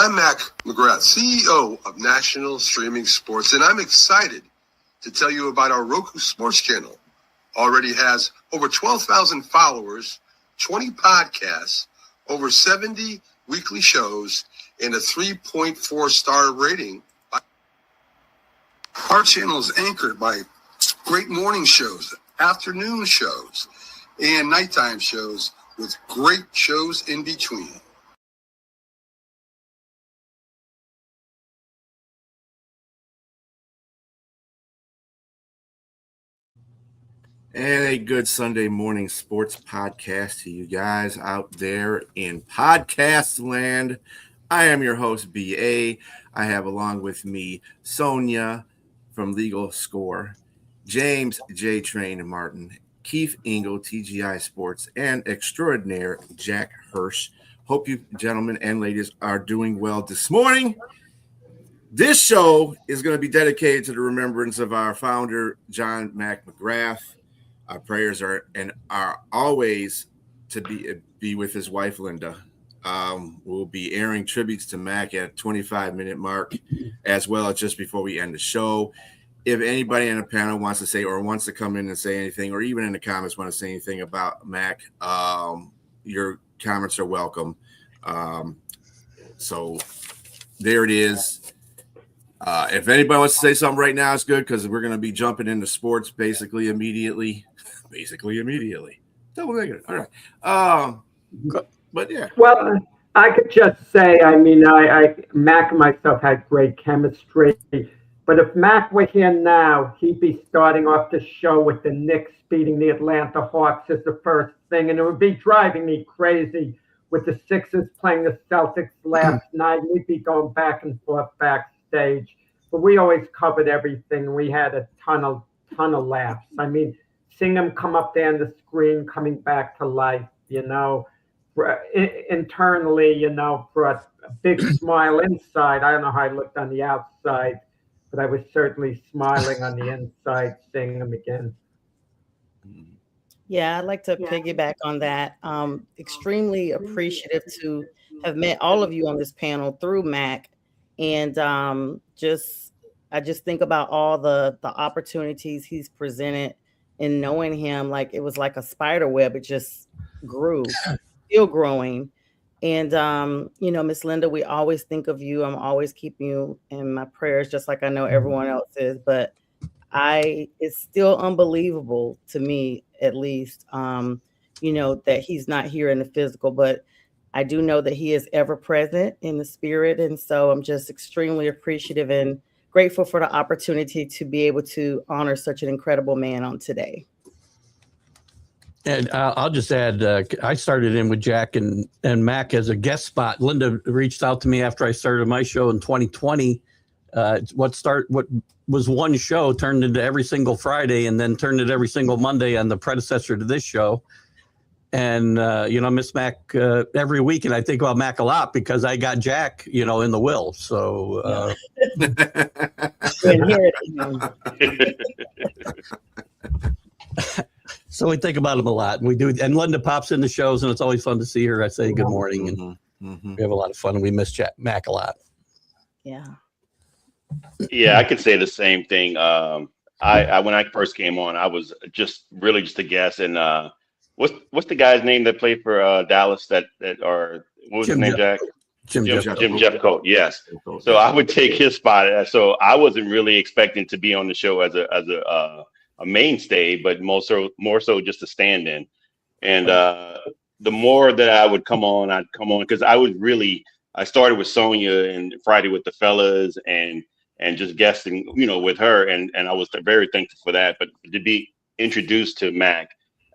I'm Mac McGrath, CEO of National Streaming Sports, and I'm excited to tell you about our Roku Sports channel. Already has over 12,000 followers, 20 podcasts, over 70 weekly shows, and a 3.4-star rating. Our channel is anchored by great morning shows, afternoon shows, and nighttime shows with great shows in between. And a good Sunday morning sports podcast to you guys out there in podcast land. I am your host, BA. I have along with me Sonia from Legal Score, James J. Train Martin, Keith Engel, TGI Sports, and extraordinaire Jack Hirsch. Hope you gentlemen and ladies are doing well this morning. This show is going to be dedicated to the remembrance of our founder, John Mac McGrath. Our prayers are always to be with his wife, Linda. We'll be airing tributes to Mac at 25-minute mark, as well as just before we end the show. If anybody on the panel wants to say or wants to come in and say anything, or even in the comments want to say anything about Mac, your comments are welcome. So there it is. If anybody wants to say something right now, it's good because we're going to be jumping into sports basically immediately. Double negative. All right. But yeah. Well, I could just say, I mean, Mac and myself had great chemistry. But if Mac were here now, he'd be starting off the show with the Knicks beating the Atlanta Hawks as the first thing. And it would be driving me crazy with the Sixers playing the Celtics last night. We'd be going back and forth backstage. But we always covered everything. We had a ton of laughs. I mean, seeing them come up there on the screen, coming back to life, internally, brought a big smile inside. I don't know how I looked on the outside, but I was certainly smiling on the inside seeing them again. Yeah, I'd like to piggyback on that. Extremely appreciative to have met all of you on this panel through Mac. And I just think about all the opportunities he's presented, and knowing him, like it was like a spider web. It just grew, still growing. And, Miss Linda, we always think of you. I'm always keeping you in my prayers, just like I know everyone else is. But it's still unbelievable to me, at least, that he's not here in the physical. But I do know that he is ever present in the spirit. And so I'm just extremely appreciative and grateful for the opportunity to be able to honor such an incredible man on today. And I'll just add, I started in with Jack and Mac as a guest spot. Linda reached out to me after I started my show in 2020. What was one show turned into every single Friday, and then turned into every single Monday on the predecessor to this show. And, I miss Mac every week, and I think about Mac a lot because I got Jack, in the will. So so we think about him a lot. We do, and Linda pops in the shows, and it's always fun to see her. I say good morning, and we have a lot of fun, and we miss Mac a lot. Yeah. Yeah, I could say the same thing. I when I first came on, I was just a guest, and what's the guy's name that played for Dallas what was his name, Jack? Jim Jeffcoat. Yes. So I would take his spot. So I wasn't really expecting to be on the show as a mainstay, but more so just a stand-in. And the more that I would come on, I'd come on because I started with Sonia and Friday with the fellas and just guesting, with her, and I was very thankful for that. But to be introduced to Mac.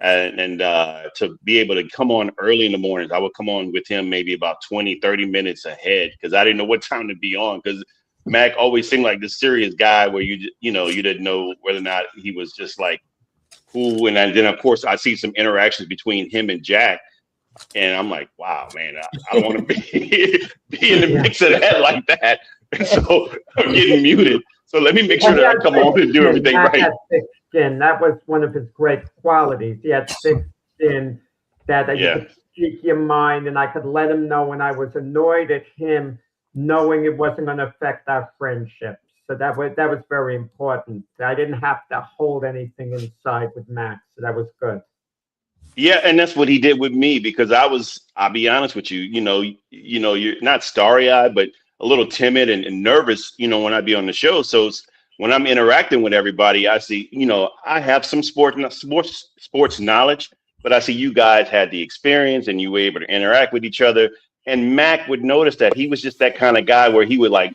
And to be able to come on early in the mornings, I would come on with him maybe about 20-30 minutes ahead because I didn't know what time to be on, because Mac always seemed like this serious guy where you didn't know whether or not he was just like cool. And then of course I see some interactions between him and Jack, and I'm like, wow, man, I don't want to be in the mix of that like that. And so I'm getting muted. So let me make sure that I come on and do everything right. Skin. That was one of his great qualities. He had thick skin that you could speak your mind, and I could let him know when I was annoyed at him knowing it wasn't going to affect our friendship. So that was very important. I didn't have to hold anything inside with Max. So that was good. Yeah, and that's what he did with me because I'll be honest with you, you're not starry-eyed, but a little timid and nervous, when I be on the show. So when I'm interacting with everybody, I see, I have some sports knowledge, but I see you guys had the experience and you were able to interact with each other. And Mac would notice that he was just that kind of guy where he would like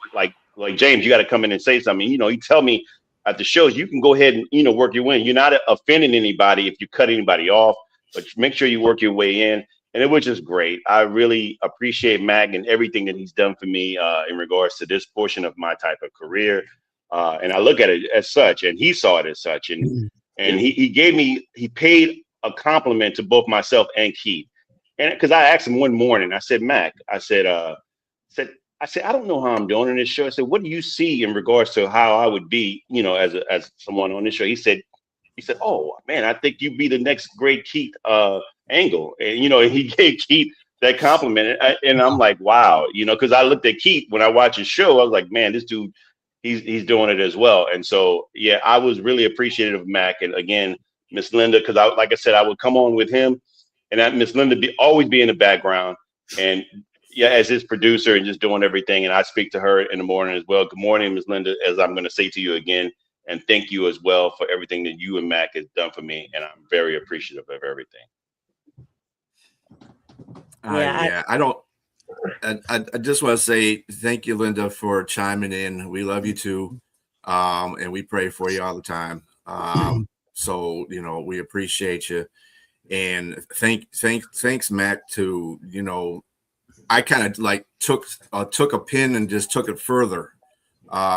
James, you got to come in and say something. He tell me at the shows, you can go ahead and, work your way in. You're not offending anybody if you cut anybody off, but make sure you work your way in. And it was just great. I really appreciate Mac and everything that he's done for me in regards to this portion of my type of career. And I look at it as such, and he saw it as such. And he paid a compliment to both myself and Keith. And because I asked him one morning, I said, Mac, I said, I don't know how I'm doing in this show. I said, what do you see in regards to how I would be, as someone on this show? He said, oh man, I think you'd be the next great Keith Angle. And, and he gave Keith that compliment. And I'm like, wow, because I looked at Keith when I watched his show, I was like, man, this dude, he's doing it as well. And so, yeah, I was really appreciative of Mac. And again, Miss Linda, because like I said, I would come on with him and Miss Linda always be in the background. And yeah, as his producer and just doing everything. And I speak to her in the morning as well. Good morning, Ms. Linda, as I'm going to say to you again. And thank you as well for everything that you and Mac has done for me. And I'm very appreciative of everything. I just want to say thank you, Linda, for chiming in. We love you too. And we pray for you all the time. So, we appreciate you. And thanks, Mac, to, I kind of like took a pin and just took it further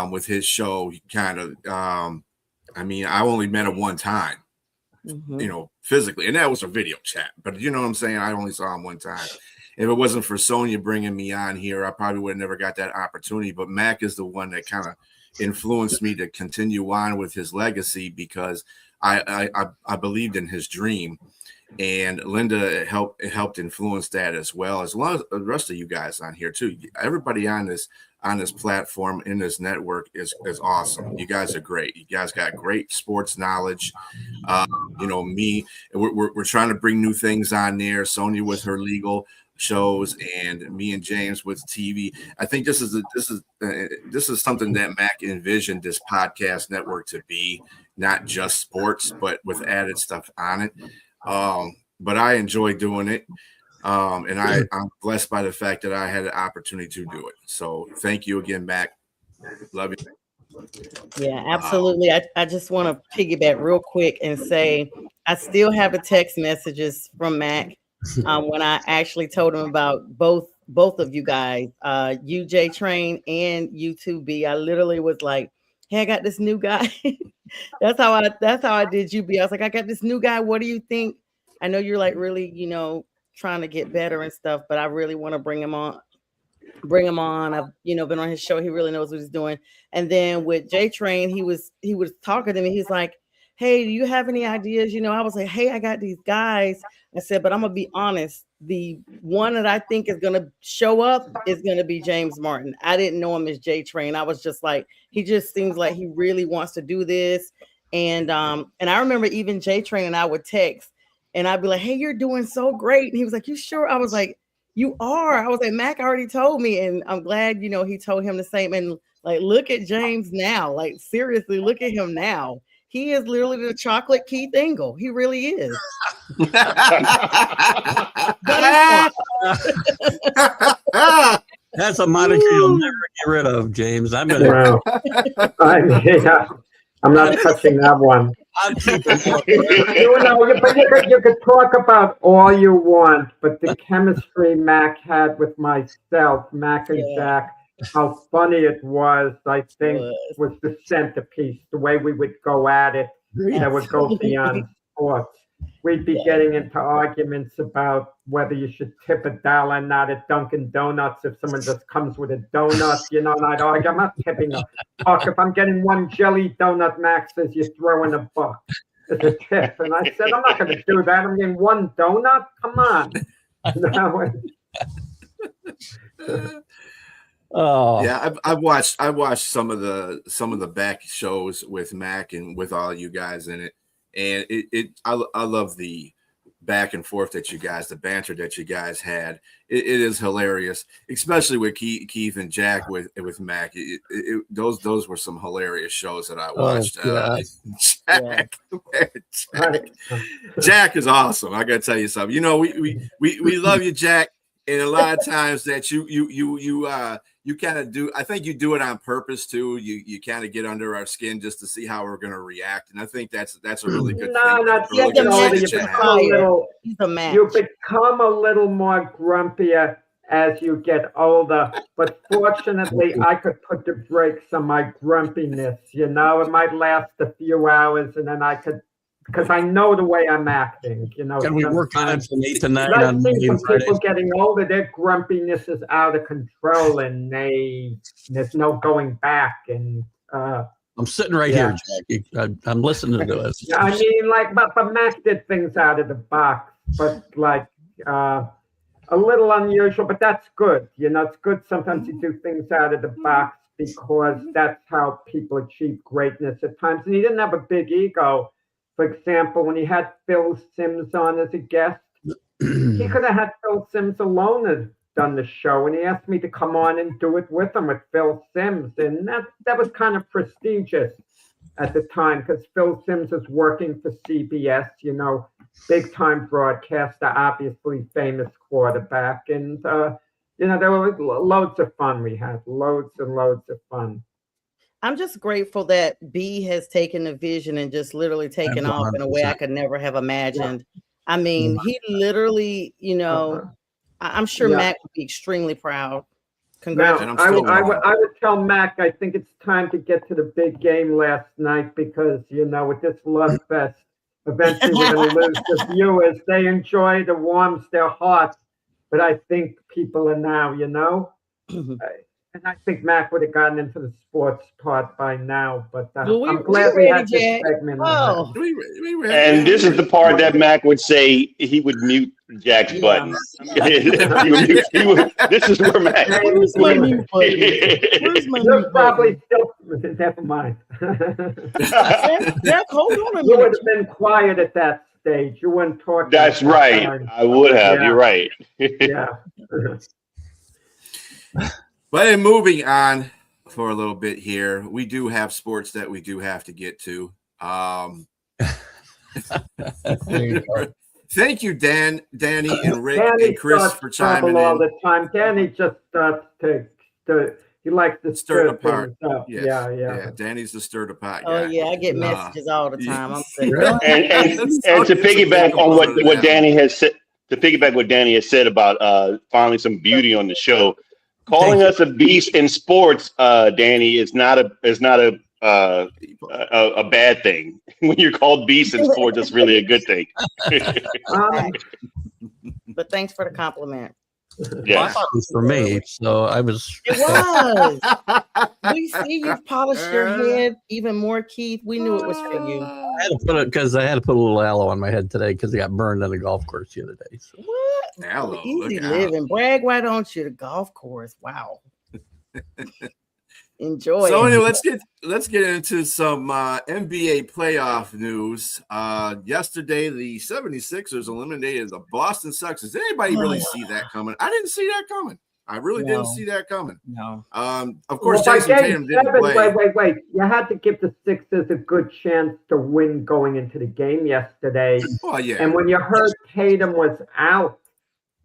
with his show. He kind of, I only met him one time, physically, and that was a video chat. But you know what I'm saying? I only saw him one time. If it wasn't for Sonia bringing me on here, I probably would have never got that opportunity. But Mac is the one that kind of influenced me to continue on with his legacy because I believed in his dream. And Linda helped influence that as well as the rest of you guys on here too. Everybody on this platform in this network is awesome. You guys are great. You guys got great sports knowledge. We're trying to bring new things on there. Sonia with her legal shows, and me and James with TV. I think this is something that Mac envisioned this podcast network to be, not just sports, but with added stuff on it. But I enjoy doing it. And I'm blessed by the fact that I had the opportunity to do it. So thank you again, Mac. Love you. Yeah, absolutely. I just want to piggyback real quick and say I still have the text messages from Mac when I actually told him about both of you guys, you J Train and you 2B. I literally was like, hey, I got this new guy. That's how I did UB. I was like, I got this new guy. What do you think? I know you're like really, trying to get better and stuff, but I really want to bring him on. I've, been on his show. He really knows what he's doing. And then with J Train, he was talking to me. He's like, hey, do you have any ideas? I was like, hey, I got these guys. I said, but I'm going to be honest. The one that I think is going to show up is going to be James Martin. I didn't know him as J Train. I was just like, he just seems like he really wants to do this. And I remember even J Train and I would text and I'd be like, hey, you're doing so great. And he was like, you sure? I was like, you are. I was like, Mac already told me. And I'm glad, he told him the same. And like, look at James now. Like, seriously, look at him now. He is literally the chocolate Keith Angle. He really is. That's a moniker you'll never get rid of, James. I'm not touching that one. I'm keeping you could talk about all you want, but the chemistry Mac had with myself, Mac and Zach, how funny it was, I think, was the centerpiece, the way we would go at it. That would go beyond sports. We'd be getting into arguments about whether you should tip $1 or not at Dunkin' Donuts if someone just comes with a donut, and I'd argue, I'm not tipping a buck. If I'm getting one jelly donut, Max says you throw in a buck as a tip. And I said, I'm not going to do that. I'm getting one donut? Come on. Oh, Yeah, I've watched some of the back shows with Mac and with all you guys in it, and I love the back and forth that you guys, the banter that you guys had. It is hilarious, especially with Keith and Jack with Mac. Those were some hilarious shows that I watched. Jack is awesome. I gotta tell you something. You know, we love you, Jack, and a lot of times that you kind of do. I think you do it on purpose too. You kind of get under our skin just to see how we're going to react, and I think that's a really good thing. You become a little more grumpier as you get older, but fortunately, I could put the brakes on my grumpiness. You know, it might last a few hours, and then I could. Because I know the way I'm acting, you know. Can we work on it from 8 to 9 I've on seen some Fridays? people getting older, their grumpiness is out of control, and there's no going back. And I'm sitting right here, Jack. I'm listening to this. I mean, like, but Mac did things out of the box, but like a little unusual. But that's good, you know. It's good sometimes you do things out of the box because that's how people achieve greatness at times. And he didn't have a big ego. For example, when he had Phil Simms on as a guest, he could have had Phil Simms alone and done the show. And he asked me to come on and do it with him with Phil Simms. And that was kind of prestigious at the time because Phil Simms was working for CBS, you know, big time broadcaster, obviously famous quarterback. And, you know, there were loads of fun we had, loads and loads of fun. I'm just grateful that B has taken the vision and just literally taken off in a way I could never have imagined. I mean, he literally, you know, I'm sure Mac would be extremely proud. Congratulations. Now, I would tell Mac, I think it's time to get to the big game last night because, you know, with this love fest, eventually we're going to lose the viewers. They enjoy the warms their hearts, but I think people are now, you know. And I think Mac would have gotten into the sports part by now, but I'm glad we had this segment. Oh. And this is the part that Mac would say he would mute Jack's button. This is where Mac. Where's my mute button? You're probably still. Never mind. Jack, hold on a minute. You would have been quiet at that stage. You wouldn't talk. That's right. I would have. Yeah. You're right. Yeah. But in moving on for a little bit here, we do have sports that we do have to get to. Thank you, Danny and Rick and Chris for chiming in. All the time. Danny just starts he likes to stir the pot. Yes. Yeah. Danny's the stir the pot. Oh yeah, I get messages all the time. I'm sick. And to piggyback on what Danny has said, about finally some beauty on the show. Calling us a beast in sports, Danny, is not a bad thing. When you're called beast in sports, that's really a good thing. But thanks for the compliment. Yeah, well, I thought it was for me, so I was. It was. We see you've polished your head even more, Keith. We knew it was for you. I had to put it because I had to put a little aloe on my head today because I got burned on the golf course the other day. So. What? Aloe, easy living. Brag, why don't you? The golf course. Wow. Enjoy. So anyway, let's get into some NBA playoff news. Yesterday, the 76ers eliminated the Boston Celtics. Did anybody really see that coming? I didn't see that coming. I really didn't see that coming. No. Of course, Jason Tatum didn't play. Wait. You had to give the Sixers a good chance to win going into the game yesterday. Well, yeah. And when you heard Tatum was out,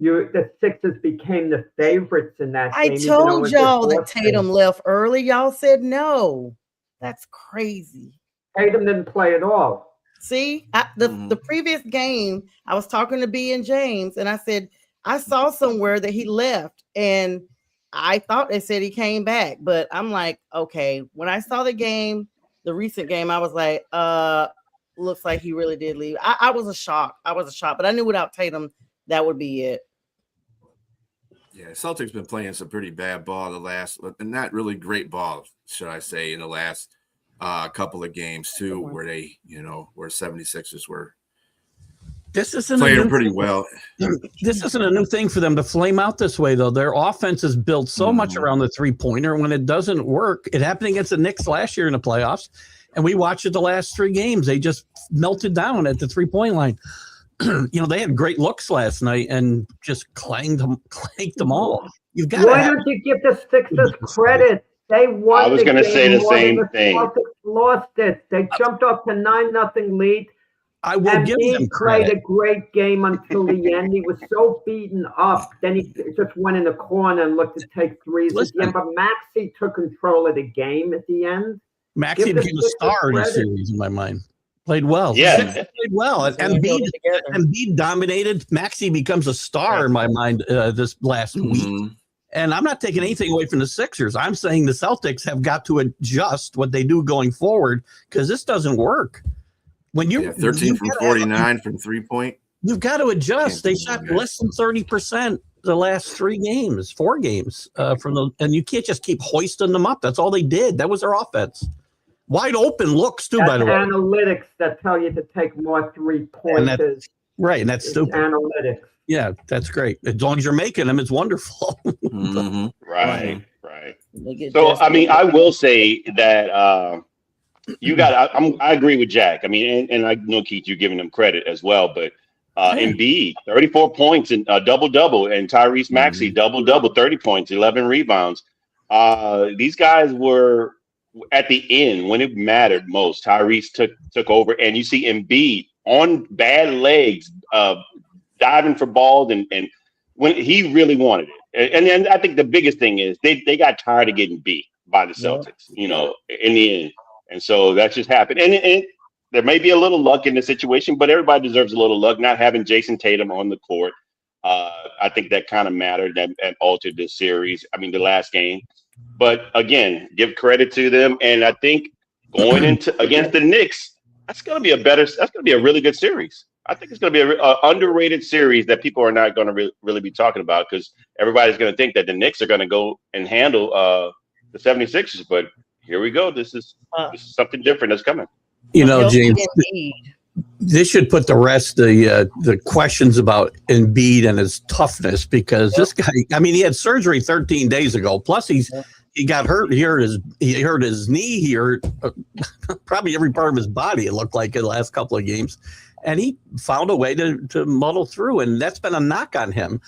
the Sixers became the favorites in that game. I told y'all that Tatum left early. Y'all said no. That's crazy. Tatum didn't play at all. See, the previous game, I was talking to B and James, and I said, I saw somewhere that he left, and I thought they said he came back. But I'm like, okay, when I saw the recent game, I was like, looks like he really did leave. I was shocked. But I knew without Tatum, that would be it. Yeah, Celtics been playing some pretty bad ball not really great ball, should I say, in the last couple of games too, where they, where 76ers were This isn't playing pretty well. This isn't a new thing for them to flame out this way, though. Their offense is built so much around the three-pointer. When it doesn't work, it happened against the Knicks last year in the playoffs, and we watched it the last 3 games. They just melted down at the three-point line. They had great looks last night and just clanked them all. You've got. Why don't you give the Sixers credit? They won. I was going to say the same thing. Lost it. They jumped up to 9-0 lead. I will give them credit. Played a great game until the end. He was so beaten up. Then he just went in the corner and looked to take threes at the end. But Maxey took control of the game at the end. Maxey became a star in the series in my mind. Played well. Yeah. Played well. Embiid dominated. Maxey becomes a star in my mind this last week. And I'm not taking anything away from the Sixers. I'm saying the Celtics have got to adjust what they do going forward because this doesn't work. When you're 13 from 49 from 3-point. You've got to adjust. They shot less than 30% the last 4 games and you can't just keep hoisting them up. That's all they did. That was their offense. Wide open looks too, by the way. Analytics that tell you to take more 3-pointers. Right, and that's stupid. Analytics. Yeah, that's great. As long as you're making them, it's wonderful. Right. So, I mean, I will say that I agree with Jack. I mean, and I know, Keith, you're giving them credit as well, but Embiid, 34 points and double-double, and Tyrese Maxey, double-double, 30 points, 11 rebounds. These guys were at the end when it mattered most. Tyrese took over, and you see Embiid on bad legs, diving for balls, and when he really wanted it. And I think the biggest thing is they got tired of getting beat by the Celtics, in the end. And so that just happened. And there may be a little luck in the situation, but everybody deserves a little luck. Not having Jason Tatum on the court, I think that kind of mattered and altered this series. I mean, the last game. But again, give credit to them. And I think going into against the Knicks, that's going to be a really good series. I think it's going to be an underrated series that people are not going to really be talking about because everybody's going to think that the Knicks are going to go and handle the 76ers. But here we go. This is something different that's coming. James, this should put the rest of the questions about Embiid and his toughness because this guy, I mean, he had surgery 13 days ago. Plus, he got hurt. He hurt his knee. He hurt probably every part of his body. It looked like in the last couple of games. And he found a way to muddle through, and that's been a knock on him.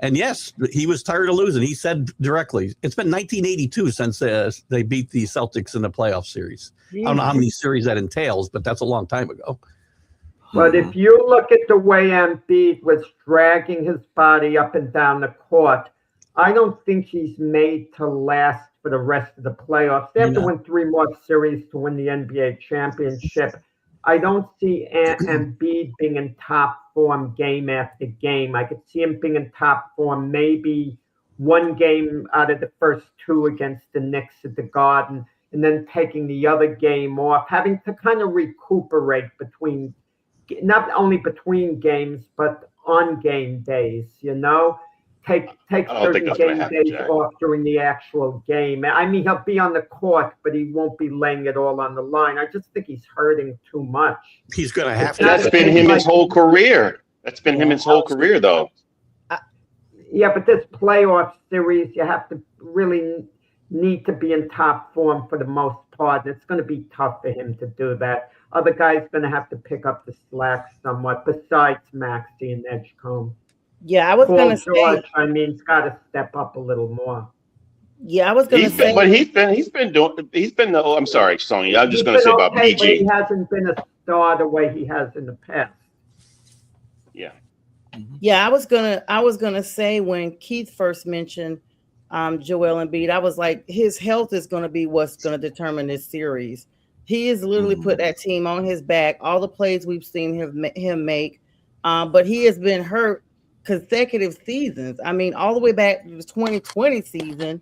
And yes, he was tired of losing. He said directly, it's been 1982 since they beat the Celtics in the playoff series. I don't know how many series that entails, but that's a long time ago. But if you look at the way Embiid was dragging his body up and down the court, I don't think he's made to last for the rest of the playoffs. They have to win 3 more series to win the NBA championship. I don't see Embiid being in top form game after game. I could see him being in top form maybe 1 game out of the first 2 against the Knicks at the Garden, and then taking the other game off, having to kind of recuperate between, not only between games, but on game days, Take 30 game days off during the actual game. I mean, he'll be on the court, but he won't be laying it all on the line. I just think he's hurting too much. He's going to have to. That's been him his whole career. That's been him his whole career, though. Yeah, but this playoff series, you have to really need to be in top form for the most part. It's going to be tough for him to do that. Other guys going to have to pick up the slack somewhat, besides Maxey and Edgecombe. Yeah, I was going to say. I mean, he's got to step up a little more. Yeah, I was going to say. But I'm sorry, Sonya. I'm just going to say about PG. But he hasn't been a star the way he has in the past. Yeah. Yeah, I was gonna say when Keith first mentioned Joel Embiid, I was like, his health is going to be what's going to determine this series. He has literally put that team on his back. All the plays we've seen him make, but he has been hurt consecutive seasons. I mean, all the way back to the 2020 season.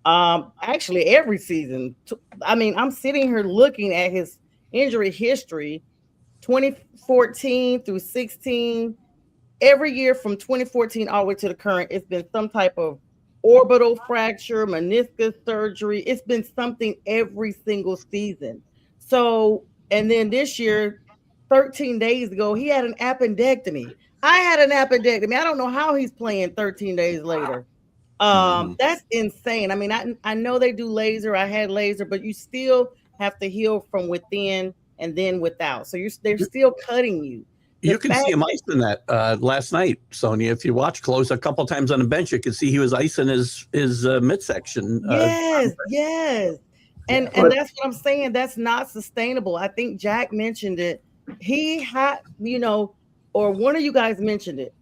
Actually, every season. I mean, I'm sitting here looking at his injury history, 2014 through 16. Every year from 2014 all the way to the current, it's been some type of orbital fracture, meniscus surgery. It's been something every single season. So, and then this year, 13 days ago, he had an appendectomy. I had an appendectomy. I don't know how he's playing 13 days later. That's insane. I mean, I know they do laser. I had laser, but you still have to heal from within and then without. So they're still cutting you. You can see him icing that last night, Sonia. If you watch close a couple times on the bench, you can see he was icing his midsection. Yes. And that's what I'm saying. That's not sustainable. I think Jack mentioned it. He had, or one of you guys mentioned it.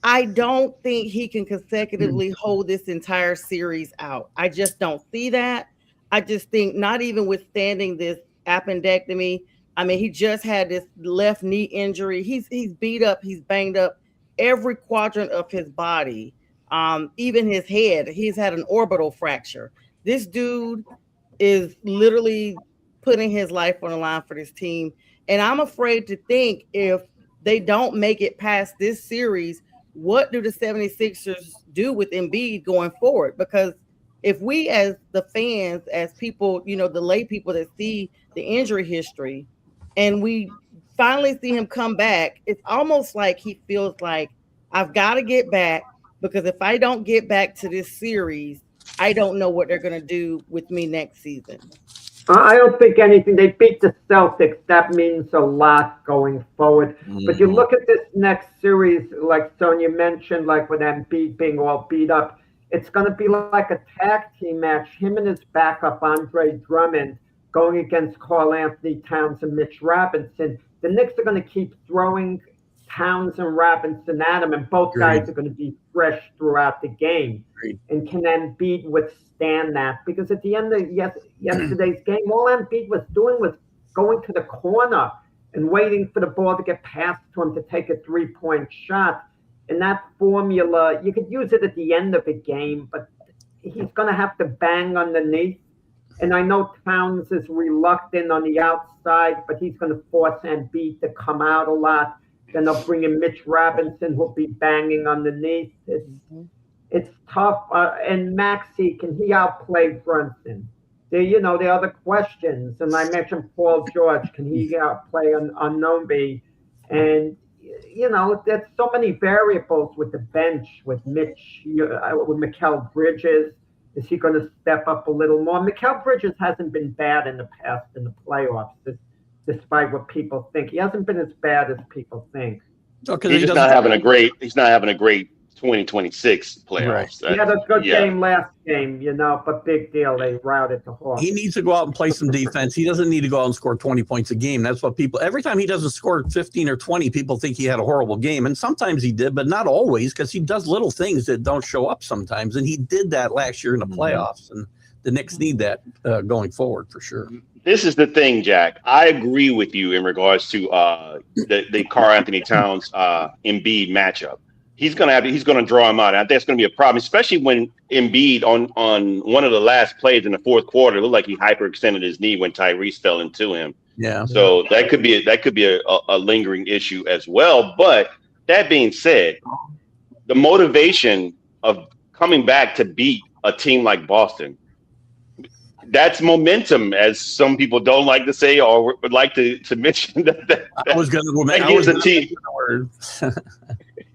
I don't think he can consecutively hold this entire series out. I just don't see that. I just think not even withstanding this appendectomy. I mean, he just had this left knee injury. He's beat up. He's banged up every quadrant of his body, even his head. He's had an orbital fracture. This dude is literally putting his life on the line for this team. And I'm afraid to think if they don't make it past this series, what do the 76ers do with Embiid going forward? Because if we as the fans, as people, the lay people that see the injury history, and we finally see him come back, it's almost like he feels like I've got to get back, because if I don't get back to this series, I don't know what they're going to do with me next season. I don't think anything. They beat the Celtics. That means a lot going forward. But you look at this next series, like Sonia mentioned, like with Embiid being all beat up, it's going to be like a tag team match. Him and his backup, Andre Drummond, going against Karl Anthony Towns and Mitch Robinson. The Knicks are going to keep throwing Towns and Robinson at him, and both guys are going to be fresh throughout the game. And can Embiid withstand that? Because at the end of yesterday's game, all Embiid was doing was going to the corner and waiting for the ball to get passed to him to take a three-point shot. And that formula, you could use it at the end of a game, but he's going to have to bang underneath. And I know Towns is reluctant on the outside, but he's going to force Embiid to come out a lot. Then they'll bring in Mitch Robinson, who'll be banging underneath. It's tough. And Maxey, can he outplay Brunson? There are other questions. And I mentioned Paul George. Can he outplay Anunoby? And, there's so many variables with the bench, with Mitch, with Mikal Bridges. Is he going to step up a little more? Mikal Bridges hasn't been bad in the past in the playoffs, despite what people think. He hasn't been as bad as people think. He's just not having a great 2026 playoffs. Right. He had a good game last game, but big deal. They routed the Hawks. He needs to go out and play some defense. He doesn't need to go out and score 20 points a game. That's what every time he doesn't score 15 or 20, people think he had a horrible game. And sometimes he did, but not always, because he does little things that don't show up sometimes. And he did that last year in the playoffs. And the Knicks need that going forward for sure. This is the thing, Jack. I agree with you in regards to the Karl Anthony Towns Embiid matchup. He's gonna draw him out. I think that's gonna be a problem, especially when Embiid on one of the last plays in the fourth quarter looked like he hyperextended his knee when Tyrese fell into him. Yeah. So that could be a lingering issue as well. But that being said, the motivation of coming back to beat a team like Boston, that's momentum, as some people don't like to say or would like to mention. That gives a team.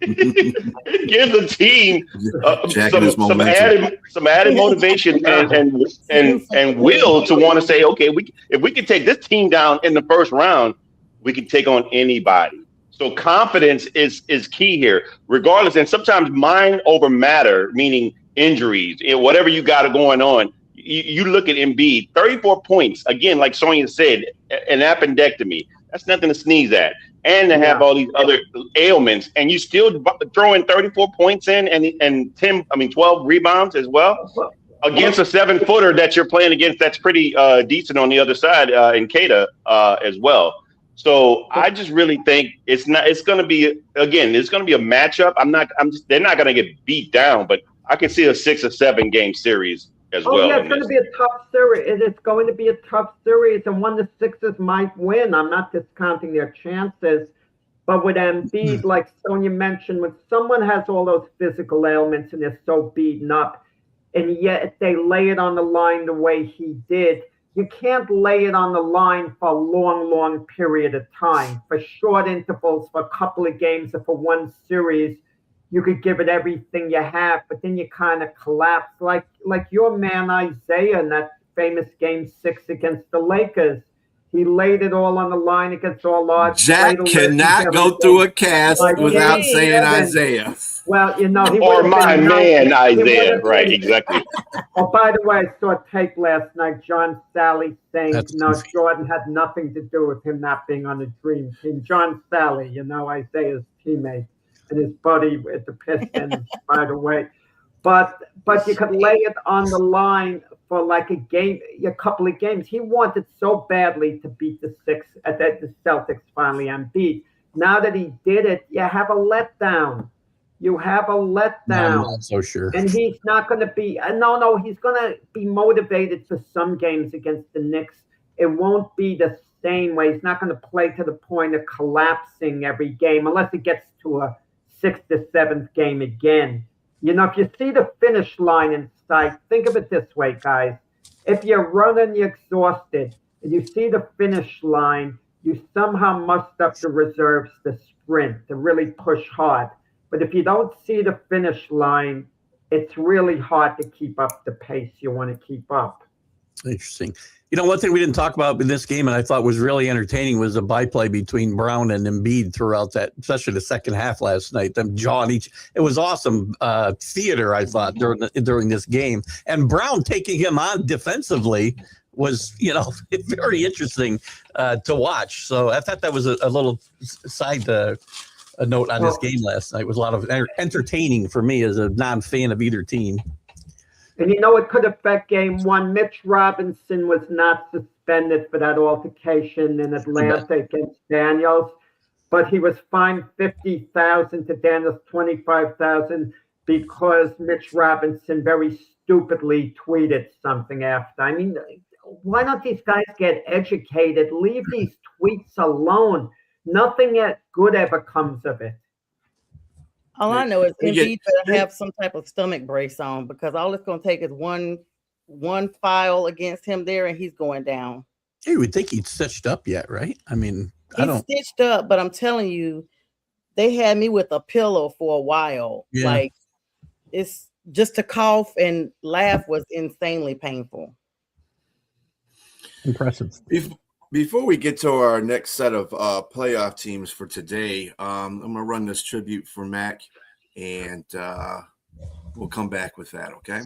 It gives the team some added motivation and will to want to say, okay, if we can take this team down in the first round, we can take on anybody. So confidence is key here, regardless. And sometimes mind over matter, meaning injuries, whatever you got going on. You look at Embiid, 34 points. Again, like Sonia said, an appendectomy. That's nothing to sneeze at. And to have all these other ailments, and you still throw in 34 points in and 12 rebounds as well against a 7-footer that you're playing against. That's pretty decent on the other side in Keita as well. So I just really think it's going to be a matchup. They're not going to get beat down, but I can see a 6 or 7 game series as well. Yeah, it's going to be a tough series. It's going to be a tough series, and one the Sixers might win. I'm not discounting their chances, but with Embiid, like Sonia mentioned, when someone has all those physical ailments and they're so beaten up, and yet they lay it on the line the way he did, you can't lay it on the line for a long, long period of time. For short intervals, for a couple of games, or for one series, you could give it everything you have, but then you kind of collapse, like your man Isaiah in that famous Game 6 against the Lakers. He laid it all on the line against all odds. Jack cannot go through a cast Like without Game saying 7. Isaiah. Well, he Or would have my been man 90. He would Isaiah, have right? been- Exactly. Oh, by the way, I saw a tape last night. John Sally saying, That's no, insane. Jordan had nothing to do with him not being on the Dream Team. John Sally, Isaiah's teammate and his buddy at the Pistons, by the way. But you could lay it on the line for like a couple of games. He wanted so badly to beat the Celtics finally and beat. Now that he did it, you have a letdown. You have a letdown. I'm not so sure. And he's not going to be, he's going to be motivated for some games against the Knicks. It won't be the same way. He's not going to play to the point of collapsing every game unless it gets to a 6th to 7th game again. If you see the finish line in sight, think of it this way, guys. If you're running, you're exhausted, and you see the finish line, you somehow muster up the reserves to sprint, to really push hard. But if you don't see the finish line, it's really hard to keep up the pace you want to keep up. Interesting. One thing we didn't talk about in this game, and I thought was really entertaining, was the byplay between Brown and Embiid throughout that, especially the second half last night. Them jawing each. It was awesome theater, I thought, during this game. And Brown taking him on defensively was, very interesting to watch. So I thought that was a little side a note on this game last night. It was a lot of entertaining for me as a non-fan of either team. And it could affect game 1. Mitch Robinson was not suspended for that altercation in Atlanta against Daniels, but he was fined $50,000 to Daniels $25,000 because Mitch Robinson very stupidly tweeted something after. I mean, why don't these guys get educated? Leave these tweets alone. Nothing good ever comes of it. All I know is Embiid better have some type of stomach brace on, because all it's going to take is one foul against him there, and he's going down. You would think he'd stitched up yet, right? I mean, he's stitched up, but I'm telling you, they had me with a pillow for a while. Yeah. Like, it's just to cough and laugh was insanely painful. Impressive. Before we get to our next set of playoff teams for today, I'm going to run this tribute for Mac, and we'll come back with that, okay?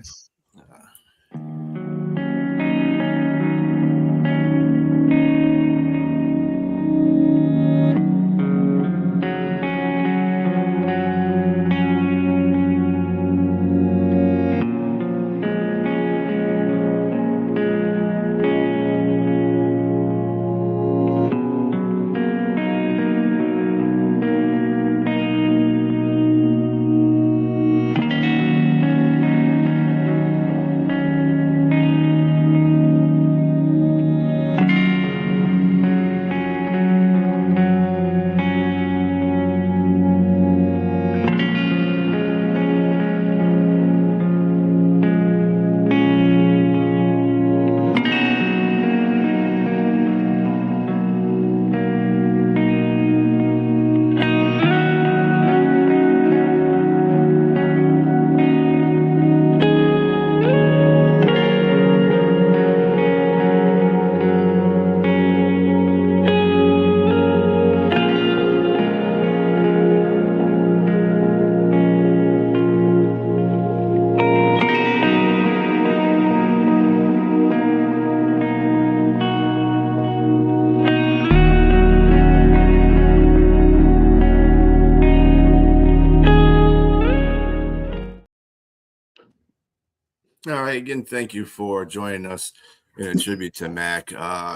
All right. Again, thank you for joining us in a tribute to Mac.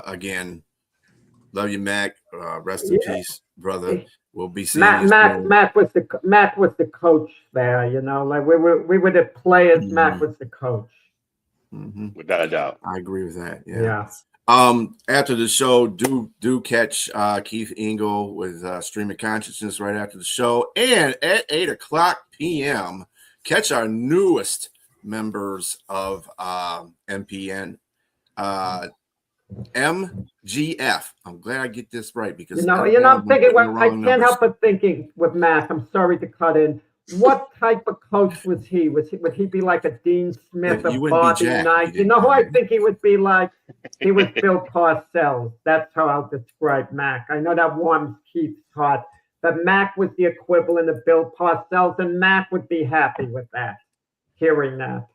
Again, love you, Mac. Rest in peace, brother. We'll be seeing you soon. Mac was the coach there. Like we were the players. Mm-hmm. Mac was the coach. Mm-hmm. Without a doubt, I agree with that. Yeah. After the show, do catch Keith Engel with Stream of Consciousness right after the show, and at 8:00 p.m. catch our newest members of MPN. MGF. I'm glad I get this right because I'm thinking. Well, I can't numbers. help but thinking with Mac. I'm sorry to cut in. What type of coach was he? Would he be like a Dean Smith, You a wouldn't be Bobby Jack. Knight? You know who I think he would be like? He was Bill Parcells. That's how I'll describe Mac. I know that warms Keith's heart, but Mac was the equivalent of Bill Parcells, and Mac would be happy with that. Hearing that.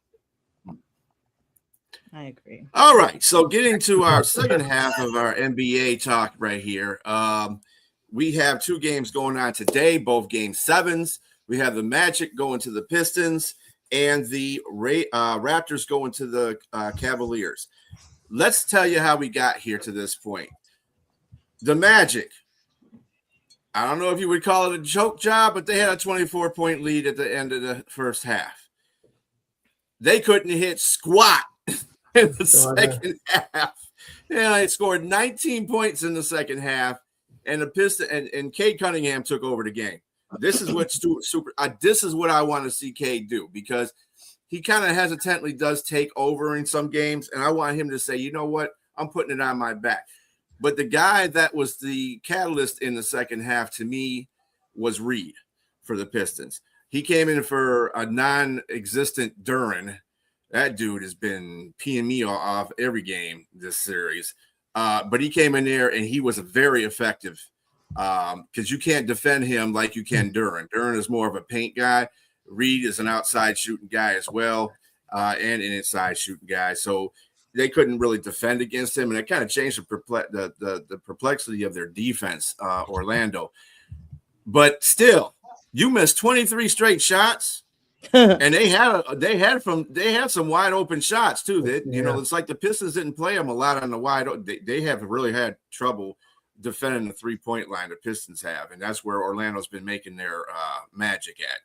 I agree. All right, so getting to our second half of our NBA talk right here. We have two games going on today, both game sevens. We have the Magic going to the Pistons and the Raptors going to the Cavaliers. Let's tell you how we got here to this point. The Magic, I don't know if you would call it a choke job, but they had a 24-point lead at the end of the first half. They couldn't hit squat in the second half. Yeah, they scored 19 points in the second half, and the Pistons and Cade Cunningham took over the game. This is what this is what I want to see Cade do, because he kind of hesitantly does take over in some games, and I want him to say, you know what, I'm putting it on my back. But the guy that was the catalyst in the second half to me was Reed for the Pistons. He came in for a non-existent Duren. That dude has been peeing me off every game this series. But he came in there and he was very effective because you can't defend him like you can Duren. Duren is more of a paint guy. Reed is an outside shooting guy as well, and an inside shooting guy. So they couldn't really defend against him, and it kind of changed the perplexity of their defense, Orlando. But still, you missed 23 straight shots. And they had some wide open shots too. That it's like the Pistons didn't play them a lot on the wide. They have really had trouble defending the 3-point line. The Pistons have, and that's where Orlando's been making their magic at,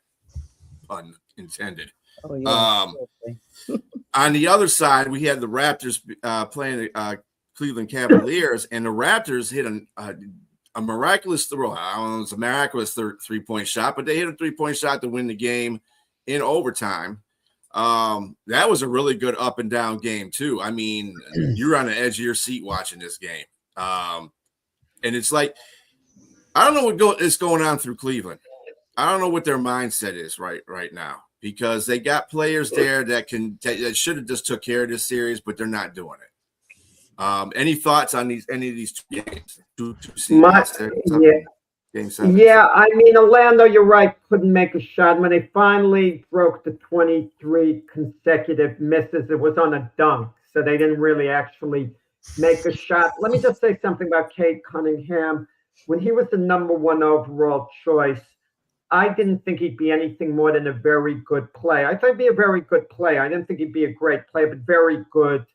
pun intended. Oh, yeah. On the other side, we had the Raptors playing the Cleveland Cavaliers, and the Raptors hit a miraculous throw. I don't know, it's a miraculous 3-point shot, but they hit a 3-point shot to win the game in overtime. That was a really good up and down game too. I mean, you're on the edge of your seat watching this game. And it's like, I don't know what is going on through Cleveland. I don't know what their mindset is right now, because they got players there that should have just took care of this series, but they're not doing it. Any thoughts on any of these two games? Game seven. Yeah, I mean, Orlando, you're right, couldn't make a shot. When they finally broke the 23 consecutive misses, it was on a dunk, so they didn't really actually make a shot. Let me just say something about Cade Cunningham. When he was the number 1 overall choice, I didn't think he'd be anything more than a very good player. I thought he'd be a very good player. I didn't think he'd be a great player, but very good.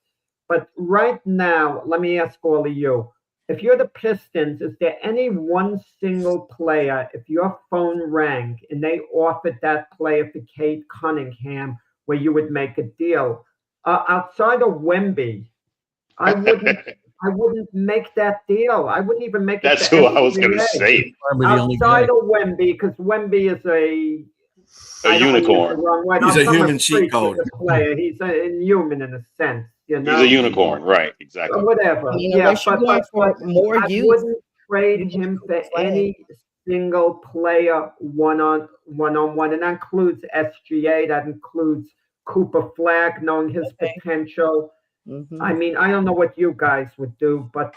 But right now, let me ask all of you. If you're the Pistons, is there any one single player, if your phone rang and they offered that player for Cade Cunningham, where you would make a deal? Outside of Wemby, I wouldn't make that deal. I wouldn't even make it. That's who I was going to say. Outside of Wemby, because Wemby is a unicorn. He's a human cheat code. Player. He's a human in a sense. You know? He's a unicorn, right? Exactly. Or whatever. But more I wouldn't trade him for any single player one-on-one, and that includes SGA. That includes Cooper Flagg, knowing his potential. Mm-hmm. I mean, I don't know what you guys would do, but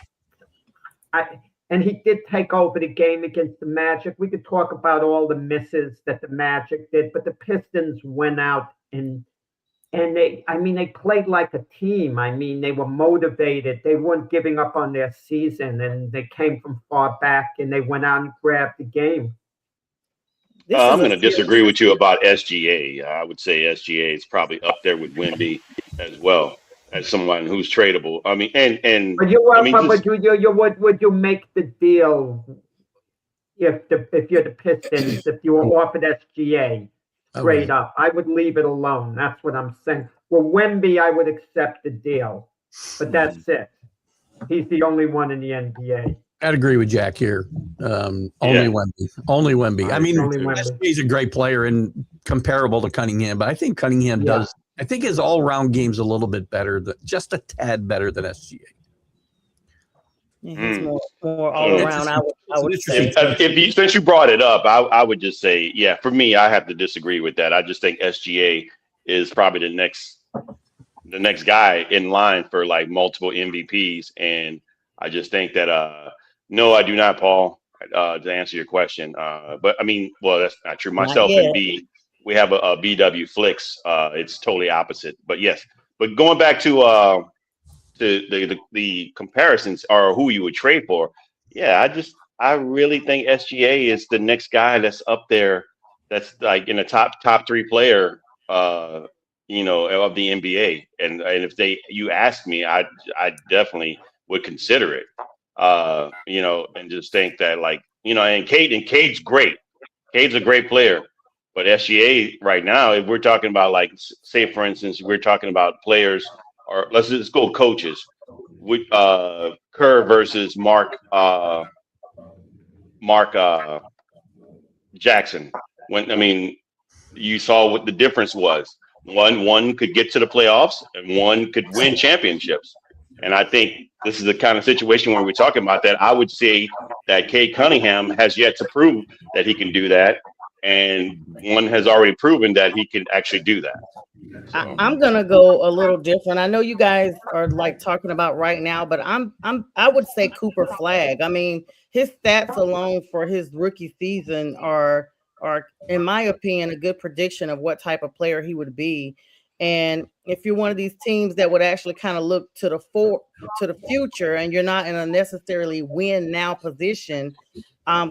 and he did take over the game against the Magic. We could talk about all the misses that the Magic did, but the Pistons went out and they played like a team. I mean, they were motivated. They weren't giving up on their season, and they came from far back, and they went out and grabbed the game. I'm going to disagree with you about SGA. I would say SGA is probably up there with Wemby as well, as someone who's tradable. I mean, would you make the deal if you're the Pistons, if you were offered SGA? Straight up, I would leave it alone. That's what I'm saying. Well, Wemby, I would accept the deal, but that's it. He's the only one in the NBA. I'd agree with Jack here. Only Wemby. I mean, he's a great player and comparable to Cunningham, but I think Cunningham I think his all-round game's a little bit better, just a tad better than SGA. Yeah, he's more all around. I would say. Since you brought it up, I would just say, yeah, for me, I have to disagree with that. I just think SGA is probably the next guy in line for like multiple MVPs, and I just think that no, I do not, Paul. To answer your question, but I mean, well, that's not true. Myself and B, we have a BW Flicks. It's totally opposite, but yes. But going back to the comparisons or who you would trade for, yeah, I really think SGA is the next guy that's up there. That's like in a top 3 player, of the NBA. And if you ask me, I definitely would consider it. And just think that and Cade's great. Cade's a great player, but SGA right now, if we're talking about like, say for instance, we're talking about players, or let's just go coaches. With Kerr versus Mark Jackson. You saw what the difference was. One could get to the playoffs and one could win championships. And I think this is the kind of situation where we're talking about that. I would say that Cade Cunningham has yet to prove that he can do that. And one has already proven that he can actually do that. So. I'm gonna go a little different. I know you guys are like talking about right now, but I would say Cooper Flagg. I mean, his stats alone for his rookie season are in my opinion a good prediction of what type of player he would be. And if you're one of these teams that would actually kind of look to the future, and you're not in a necessarily win now position,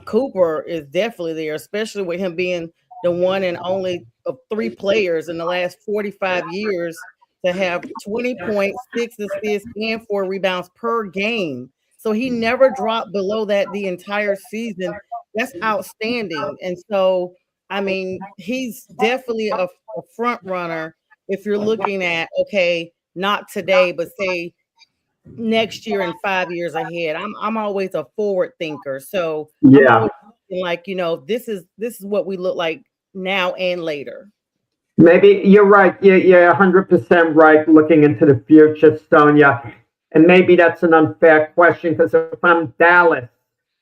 Cooper is definitely there, especially with him being the one and only of 3 players in the last 45 years to have 20 points, 6 assists, and 4 rebounds per game. So he never dropped below that the entire season. That's outstanding. And so, I mean, he's definitely a front runner if you're looking at, okay, not today, but say next year and 5 years ahead. I'm always a forward thinker. So yeah, this is what we look like now and later. Maybe you're right. You're 100% right. Looking into the future, Sonia, and maybe that's an unfair question because if I'm Dallas,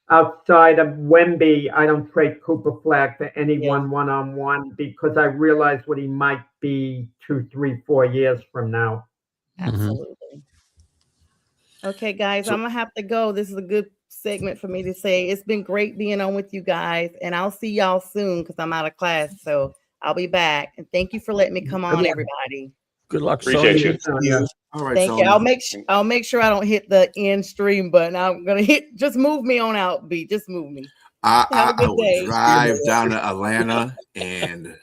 outside of Wemby, I don't trade Cooper Flagg for anyone one-on-one because I realize what he might be 2, 3, 4 years from now. Absolutely. Okay, guys, I'm gonna have to go. This is a good segment for me to say. It's been great being on with you guys, and I'll see y'all soon because I'm out of class. So I'll be back. And thank you for letting me come on, everybody. Good luck. Appreciate you. All right, thank you. I'll make sure I don't hit the end stream button. I'm gonna just move me on out, B. Just move me. I will drive down to Atlanta and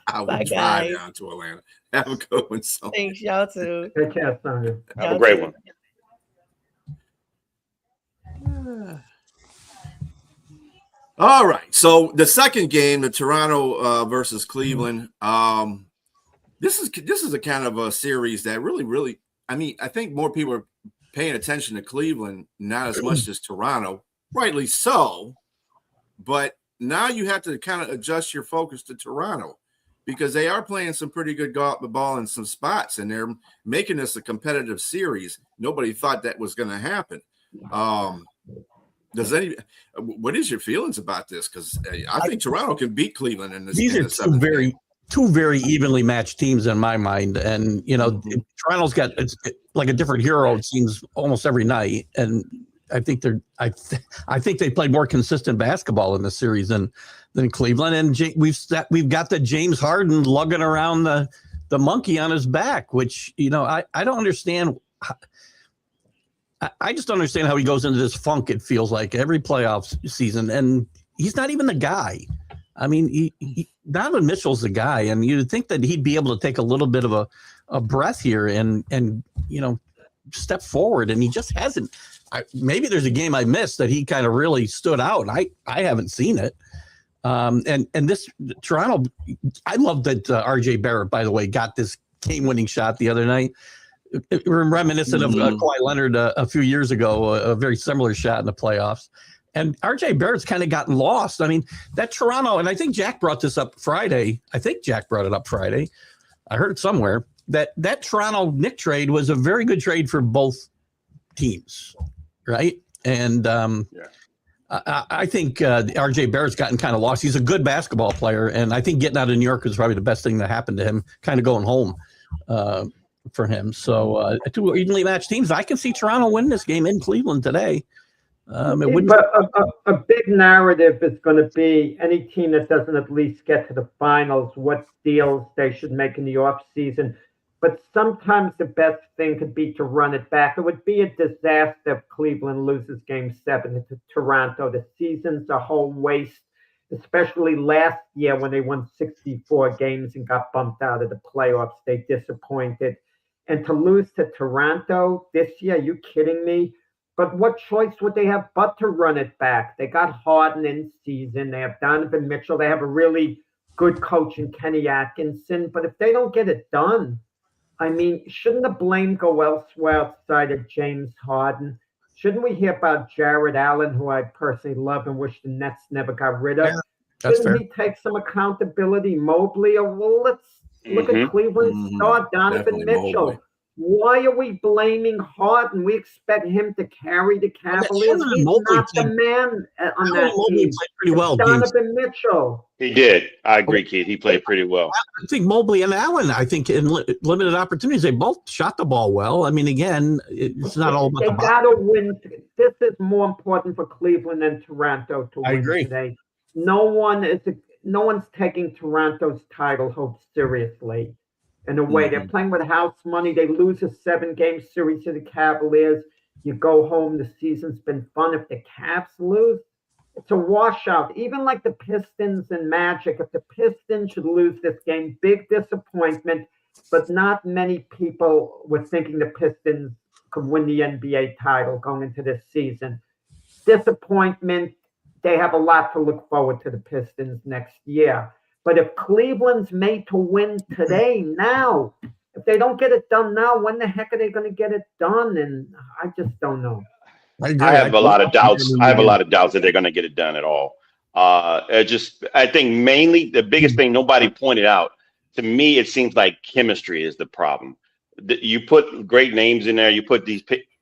I will drive down to Atlanta. Have a good one, Sonia. Thanks, y'all too. Take care, Sonia. Have a great one. All right. So the second game, the Toronto versus Cleveland. This is a kind of a series that really, I mean, I think more people are paying attention to Cleveland, not as much as Toronto, rightly so. But now you have to kind of adjust your focus to Toronto because they are playing some pretty good ball in some spots, and they're making this a competitive series. Nobody thought that was going to happen. What is your feelings about this? Because I think Toronto can beat Cleveland in this. These are two very evenly matched teams in my mind, and Toronto's got it's like a different hero. It seems almost every night, and I think I think they played more consistent basketball in this series than Cleveland. And we've got the James Harden lugging around the monkey on his back, which I don't understand. I just don't understand how he goes into this funk. It feels like every playoff season, and he's not even the guy. I mean, Donovan Mitchell's the guy, and you'd think that he'd be able to take a little bit of a breath here and step forward, and he just hasn't. Maybe there's a game I missed that he kind of really stood out, and I haven't seen it. And this Toronto, I love that RJ Barrett, by the way, got this game-winning shot the other night. Reminiscent of Kawhi Leonard a few years ago, a very similar shot in the playoffs. And RJ Barrett's kind of gotten lost. I mean, that Toronto, and I think Jack brought this up Friday. I think Jack brought it up Friday. I heard it somewhere. that Toronto Nick trade was a very good trade for both teams, right? And I think RJ Barrett's gotten kind of lost. He's a good basketball player, and I think getting out of New York is probably the best thing that happened to him, kind of going home for him. So two evenly matched teams. I can see Toronto win this game in Cleveland today. But a big narrative is going to be any team that doesn't at least get to the finals, what deals they should make in the off season. But sometimes the best thing could be to run it back. It would be a disaster if Cleveland loses Game 7 to Toronto. The season's a whole waste, especially last year when they won 64 games and got bumped out of the playoffs. They disappointed. And to lose to Toronto this year, are you kidding me? But what choice would they have but to run it back? They got Harden in season. They have Donovan Mitchell. They have a really good coach in Kenny Atkinson. But if they don't get it done, I mean, shouldn't the blame go elsewhere outside of James Harden? Shouldn't we hear about Jared Allen, who I personally love and wish the Nets never got rid of? Yeah, shouldn't he take some accountability? Mobley, well, let's look at Cleveland star Donovan Mitchell. Mobley. Why are we blaming Harden? We expect him to carry the Cavaliers. He's not the man on that team. Played pretty well. Donovan Mitchell. He did. I agree, Keith. He played pretty well. I think Mobley and Allen, I think in limited opportunities, they both shot the ball well. I mean, again, it's not all about they got to win. This is more important for Cleveland than Toronto to win today. No one's taking Toronto's title hopes seriously. In a way, they're playing with house money. They lose a 7-game series to the Cavaliers. You go home. The season's been fun. If the Cavs lose, it's a washout. Even like the Pistons and Magic, if the Pistons should lose this game, big disappointment. But not many people were thinking the Pistons could win the NBA title going into this season. Disappointment. They have a lot to look forward to the Pistons next year. But if Cleveland's made to win today, now, if they don't get it done now, when the heck are they going to get it done? And I just don't know. I have a lot of doubts. I have a lot of doubts that they're going to get it done at all. I think mainly the biggest thing nobody pointed out, to me, it seems like chemistry is the problem. You put great names in there. You put these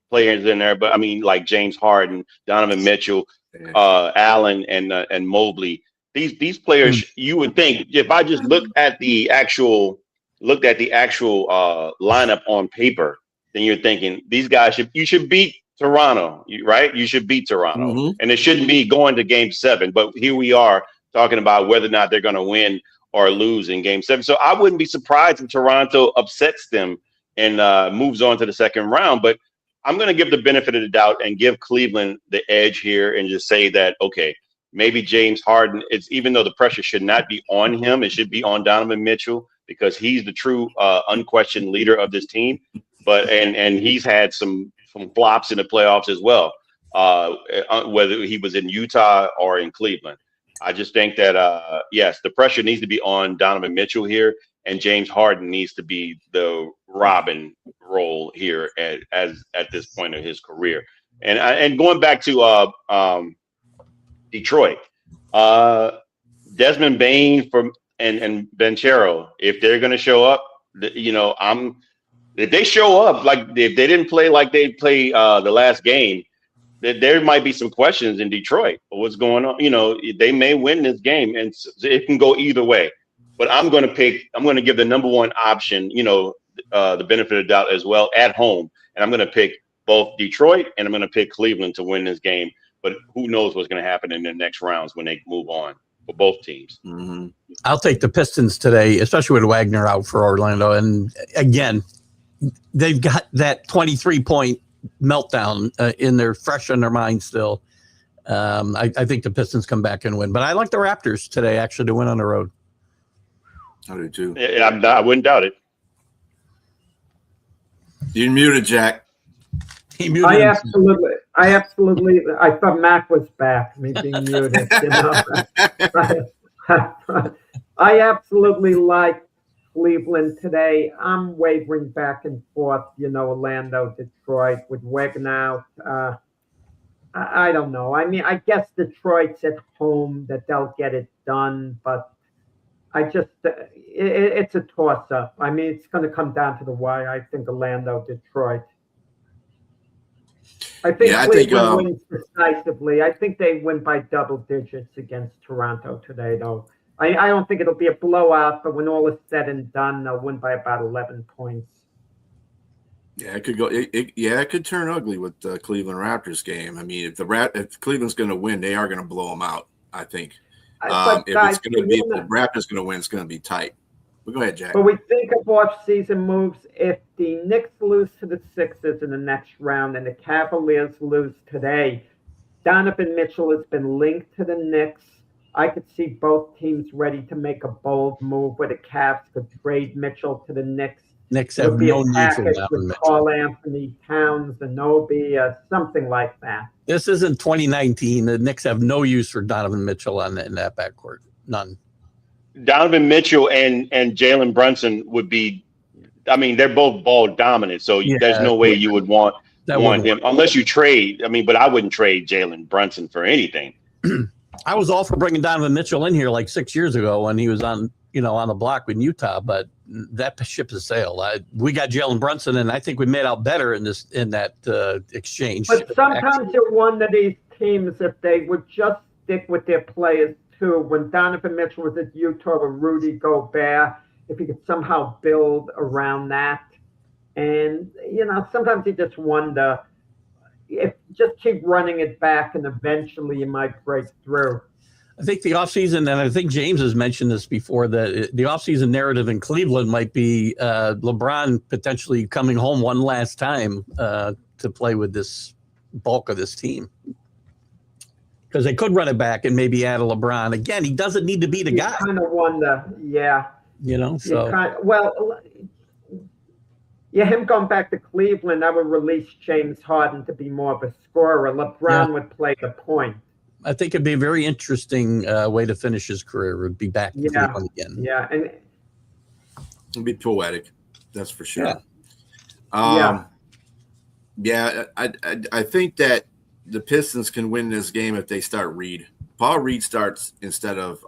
players in there. But, I mean, like James Harden, Donovan Mitchell, Allen, and Mobley. These players, you would think, if I just looked at the actual lineup on paper, then you're thinking these guys you should beat Toronto, right? You should beat Toronto, and it shouldn't be going to Game 7. But here we are talking about whether or not they're going to win or lose in Game 7. So I wouldn't be surprised if Toronto upsets them and moves on to the second round. But I'm going to give the benefit of the doubt and give Cleveland the edge here and just say that, okay, maybe James Harden, even though the pressure should not be on him, it should be on Donovan Mitchell because he's the true unquestioned leader of this team. But and he's had some flops in the playoffs as well, whether he was in Utah or in Cleveland. I just think that, yes, the pressure needs to be on Donovan Mitchell here, and James Harden needs to be the Robin role here at this point of his career. And going back to Detroit, Desmond Bane and Banchero, if they're going to show up, if they show up, like if they didn't play like they played the last game, there might be some questions in Detroit. What's going on? They may win this game, and it can go either way. But I'm going to give the number one option, the benefit of the doubt as well at home, and I'm going to pick both Detroit and I'm going to pick Cleveland to win this game. But who knows what's going to happen in the next rounds when they move on for both teams. I'll take the Pistons today, especially with Wagner out for Orlando. And again, they've got that 23-point meltdown fresh in their mind still. I think the Pistons come back and win. But I like the Raptors today, actually, to win on the road. I do too. I wouldn't doubt it. You're muted, Jack. I absolutely. I thought Mac was back. Me being muted. I absolutely like Cleveland today. I'm wavering back and forth. Orlando, Detroit with Wagner out. I don't know. I mean, I guess Detroit's at home that they'll get it done, but I just, it's a toss up. I mean, it's going to come down to the wire. I think Orlando, Detroit. I think Yeah, I think, Cleveland wins decisively. I think they win by double digits against Toronto today, though. I don't think it'll be a blowout, but when all is said and done, they'll win by about 11 points. Yeah, it could go. It could turn ugly with the Cleveland Raptors game. I mean, if Cleveland's going to win, they are going to blow them out. I think. If it's going to be, if the Raptors going to win, it's going to be tight. But go ahead, Jack. But we think of off-season moves. If the Knicks lose to the Sixers in the next round and the Cavaliers lose today, Donovan Mitchell has been linked to the Knicks. I could see both teams ready to make a bold move where the Cavs could trade Mitchell to the Knicks. Knicks have no need for Donovan Mitchell. Carl Anthony Towns, Anunoby, something like that. This isn't 2019. The Knicks have no use for Donovan Mitchell in that backcourt. None. Donovan Mitchell and Jalen Brunson would be. I mean, they're both ball dominant, so there's no way you would want him unless you trade. I mean, but I wouldn't trade Jalen Brunson for anything. I was all for bringing Donovan Mitchell in here like 6 years ago when he was on the block with Utah, but that ship has sailed. We got Jalen Brunson, and I think we made out better in that exchange. But sometimes you wonder these teams if they would just stick with their players too. When Donovan Mitchell was at Utah or Rudy Gobert, if you could somehow build around that, and sometimes you just wonder if just keep running it back, and eventually you might break through. I think the offseason, and I think James has mentioned this before, that the offseason narrative in Cleveland might be LeBron potentially coming home one last time to play with this bulk of this team. Because they could run it back and maybe add a LeBron. Again, he doesn't need to be the guy. I kind of wonder, yeah. Him going back to Cleveland, that would release James Harden to be more of a scorer. LeBron would play the point. I think it'd be a very interesting way to finish his career. Would be back to Cleveland again. Yeah, and it'd be poetic, that's for sure. Yeah. I think that the Pistons can win this game if they start Reed. Paul Reed starts instead of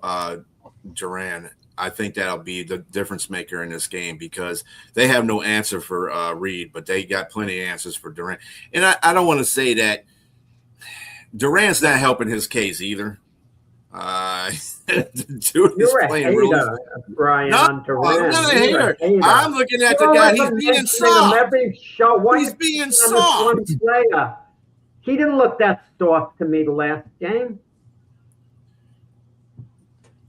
Duran. I think that'll be the difference maker in this game because they have no answer for Reed, but they got plenty of answers for Durant. And I don't want to say that Durant's not helping his case either. Dude You're a hater, Brian. No, Durant. I'm not a hater. I'm looking at the guy. He's being soft. Every show. He's being soft. He didn't look that soft to me the last game.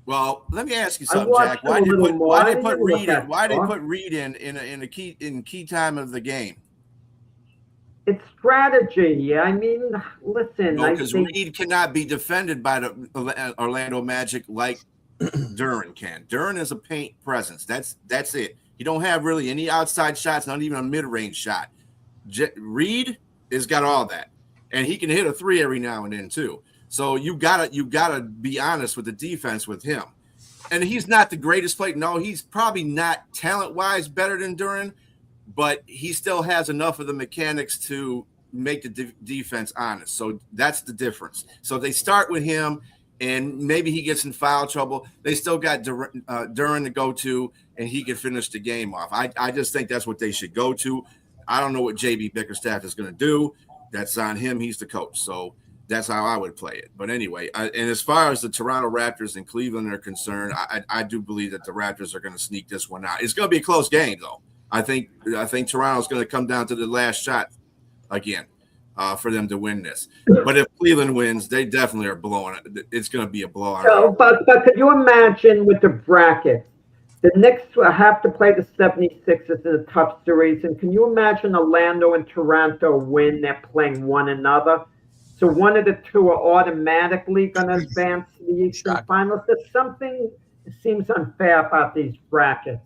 Well, let me ask you something, Jack. Why did they put Reed in a key time of the game? It's strategy. I mean, listen. No, because Reed cannot be defended by the Orlando Magic like Duran can. Duran is a paint presence. That's it. You don't have really any outside shots, not even a mid-range shot. Reed has got all that, and he can hit a three every now and then too. So you gotta be honest with the defense with him. And he's not the greatest player. No, he's probably not talent-wise better than Duran, but he still has enough of the mechanics to make the defense honest. So that's the difference. So they start with him, and maybe he gets in foul trouble. They still got Duran to go to, and he can finish the game off. I just think that's what they should go to. I don't know what JB Bickerstaff is going to do. That's on him. He's the coach. So that's how I would play it. But anyway, and as far as the Toronto Raptors and Cleveland are concerned, I do believe that the Raptors are going to sneak this one out. It's going to be a close game, though. I think Toronto's going to come down to the last shot again for them to win this. But if Cleveland wins, they definitely are blowing it. It's going to be a blowout. So, but could you imagine with the bracket, the Knicks have to play the 76ers in a tough series, and can you imagine Orlando and Toronto win? They're playing one another. So one of the two are automatically going to advance to the Eastern Finals. There's something that seems unfair about these brackets.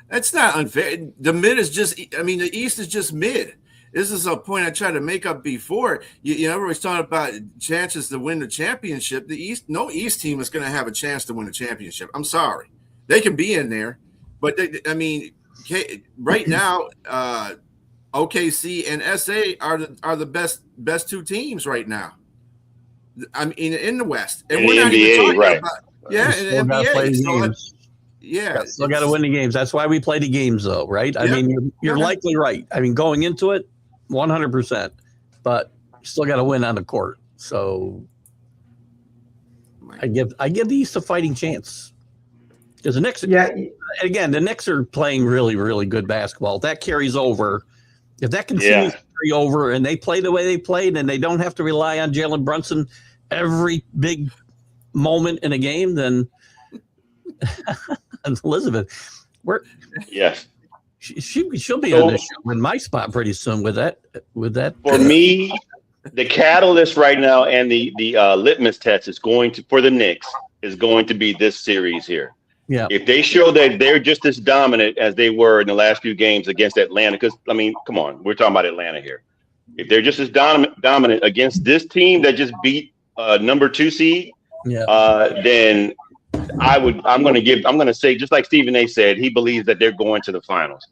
That's not unfair. The East is just mid. This is a point I tried to make up before. Everybody's talking about chances to win the championship. No East team is going to have a chance to win the championship. I'm sorry. They can be in there, but right now, OKC and SA are the best two teams right now. I mean, in the West, and in we're the not NBA, even talking right? Yeah, Still and got to NBA. play the So games. yeah, Still got to win the games. That's why we play the games, though, right? I Yep. mean, you're Okay. likely right. I mean, going into it, 100%, but you still got to win on the court. So I give the East a fighting chance because the Knicks. Yeah, Again, the Knicks are playing really, really good basketball. If that carries over, if that continues to carry over, and they play the way they played, and they don't have to rely on Jalen Brunson every big moment in a game, then Elizabeth, she'll be on this show in my spot pretty soon with that. For me, the catalyst right now and the litmus test is going to for the Knicks is going to be this series here. Yeah. If they show that they're just as dominant as they were in the last few games against Atlanta, because I mean, come on, we're talking about Atlanta here. If they're just as dominant against this team that just beat number 2 seed, then I'm going to say, just like Stephen A said, he believes that they're going to the finals.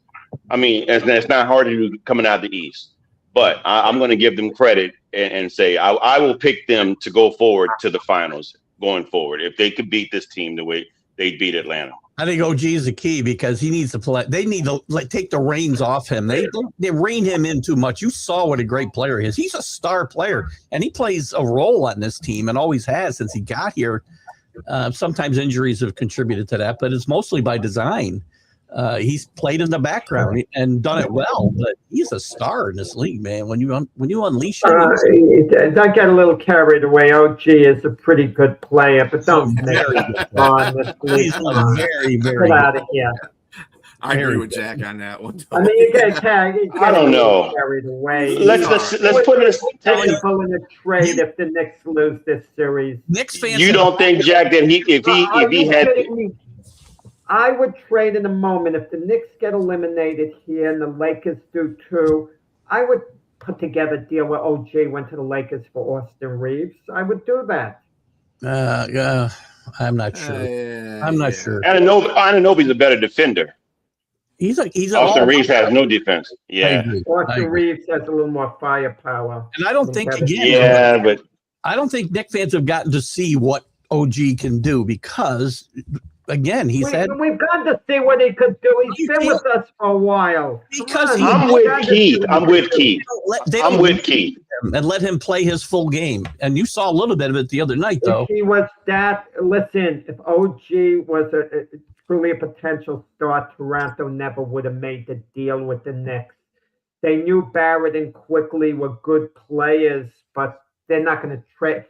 I mean, it's not hard to do coming out of the East, but I'm going to give them credit and say I will pick them to go forward to the finals going forward if they could beat this team the way they beat Atlanta. I think OG is the key because he needs to play. They need to take the reins off him. They rein him in too much. You saw what a great player he is. He's a star player, and he plays a role on this team and always has since he got here. Sometimes injuries have contributed to that, but it's mostly by design. He's played in the background and done it well, but he's a star in this league, man. When you unleash him, don't get a little carried away. OG is a pretty good player, but don't make it on this league. he's very, very Get out of here. I agree with Jack on that one. I mean, you get carried Carried away. Let's put this. Valuable in a trade if the Knicks lose this series. Knicks fans. You don't think, Jack, that if he had. I would trade in a moment if the Knicks get eliminated here and the Lakers do too. I would put together a deal where OG went to the Lakers for Austin Reeves. I would do that. I'm not sure. I'm not sure. Anunoby's a better defender. Austin Reeves has no defense. Yeah. Austin Reeves has a little more firepower. And I don't think but I don't think Knicks fans have gotten to see what OG can do because. Again, we've got to see what he could do. He's been with us for a while. Because I'm with Keith. I'm with Keith. And let him play his full game. And you saw a little bit of it the other night, though. If he was that, listen, if OG was truly a potential star, Toronto never would have made the deal with the Knicks. They knew Barrett and Quickly were good players, but they're not going to trade.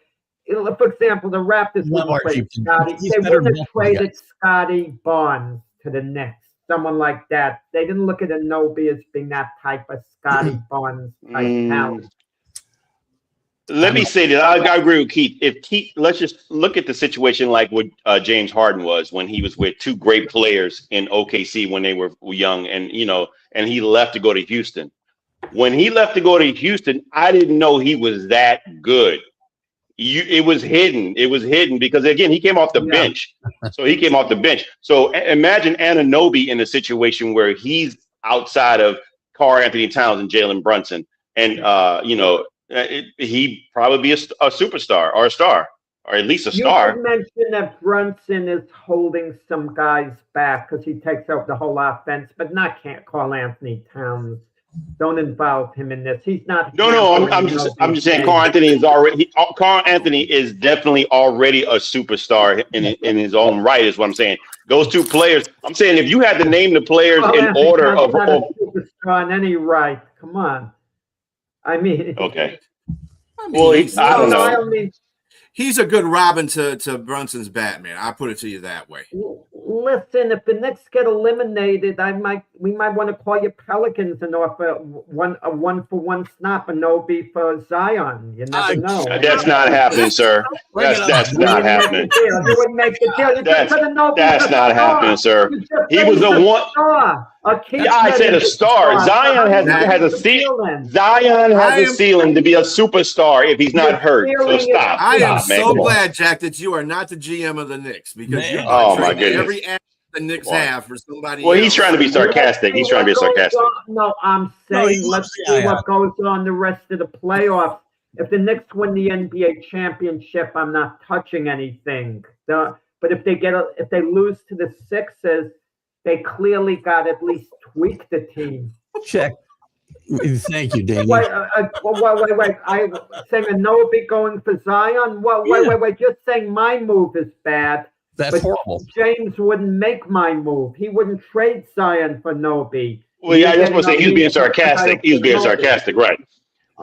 For example, the Raptors wouldn't trade Scotty. They wouldn't have traded Scotty Barnes to the Knicks. Someone like that. They didn't look at Anunoby as being that type of Scotty Barnes type talent. Let me say that I agree with Keith. Let's just look at the situation like what James Harden was when he was with two great players in OKC when they were young, and he left to go to Houston. When he left to go to Houston, I didn't know he was that good. It was hidden. It was hidden because, again, he came off the bench. So he came off the bench. So imagine Anunoby in a situation where he's outside of Karl-Anthony Towns and Jalen Brunson. And, he'd probably be a superstar or a star, or at least a star. You mentioned that Brunson is holding some guys back because he takes over the whole offense, but not Karl-Anthony Towns. Don't involve him in this. He's not. No. I'm just saying. Karl-Anthony is definitely already a superstar in his own right. Is what I'm saying. Those two players. I'm saying if you had to name the players in order of superstar in any right. Come on. I mean. Okay. Well, I don't know. He's a good Robin to Brunson's Batman. I'll put it to you that way. Listen, if the Knicks get eliminated, we might want to call you Pelicans and offer a one-for-one snap Anunoby for Zion. You never know. That's not happening, sir. That's not happening. You would make the deal. That's not happening, sir. He was a one. I said a star. Zion has a ceiling. Zion has a ceiling to be a superstar if he's not hurt. So stop. I am so glad, Jack, that you are not the GM of the Knicks because oh my goodness, every asset the Knicks have for somebody. Well, he's trying to be sarcastic. He's trying to be sarcastic. No, I'm saying let's see what goes on the rest of the playoffs. If the Knicks win the NBA championship, I'm not touching anything. But But if they lose to the Sixers, they clearly got to at least tweak the team. Check. Thank you, Danny. Wait. I'm saying Anunoby going for Zion. Wait. Just saying my move is bad. That's horrible. James wouldn't make my move. He wouldn't trade Zion for Anunoby. Well, yeah, I just want to say he was being sarcastic. He was being sarcastic, right?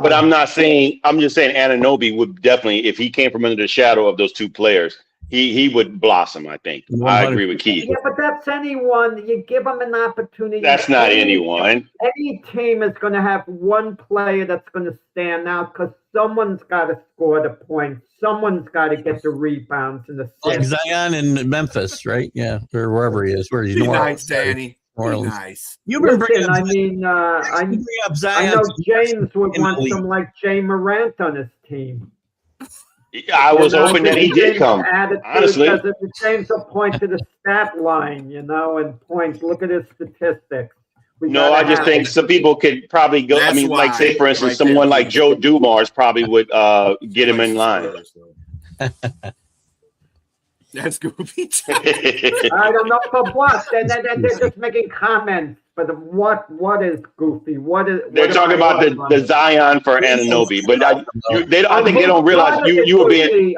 But I'm not saying. I'm just saying Anunoby would definitely, if he came from under the shadow of those two players, he would blossom. I think. 100%. I agree with Keith. Yeah, but that's anyone. You give them an opportunity. That's not anyone. Any team is going to have one player that's going to stand out because someone's got to score the points. Someone's got to get the rebounds and the like Zion in Memphis, right? Yeah, or wherever he is. Where he's nice, Danny. Nice. You've been bringing. I know James would want some like Jay Morant on his team. I was hoping that he did come. Honestly, James will point to the stat line, and point. Look at his statistics. No, I just think some people could probably go. I mean, like say for instance, someone like Joe Dumars probably would get him in line. That's goofy. I don't know for what. They're just making comments. But what is goofy? They're talking about the Zion for Anunoby, but I think they don't realize you were being.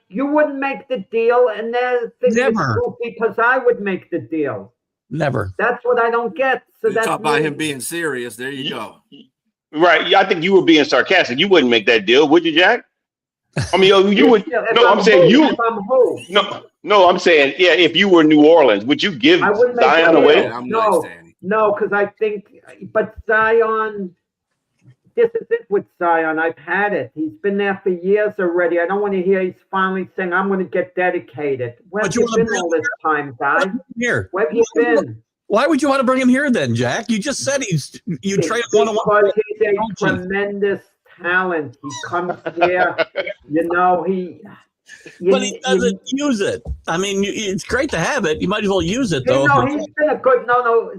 You wouldn't make the deal, and they're thinking it's goofy because I would make the deal. Never. That's what I don't get. So that's talk about him being serious. There you go. Right. I think you were being sarcastic. You wouldn't make that deal, would you, Jack? I mean, you would. No, I'm saying you. No, I'm saying, yeah. If you were New Orleans, would you give Zion away? No, because I think, but Zion, this is it with Zion. I've had it. He's been there for years already. I don't want to hear he's finally saying, I'm going to get dedicated. Where have you been all this time, guy? Here. Where have you been? Why would you want to bring him here then, Jack? You just said you trade one-on-one. Because he's a tremendous talent. He comes here, but he doesn't use it. I mean, it's great to have it. You might as well use it, though. He's been a good.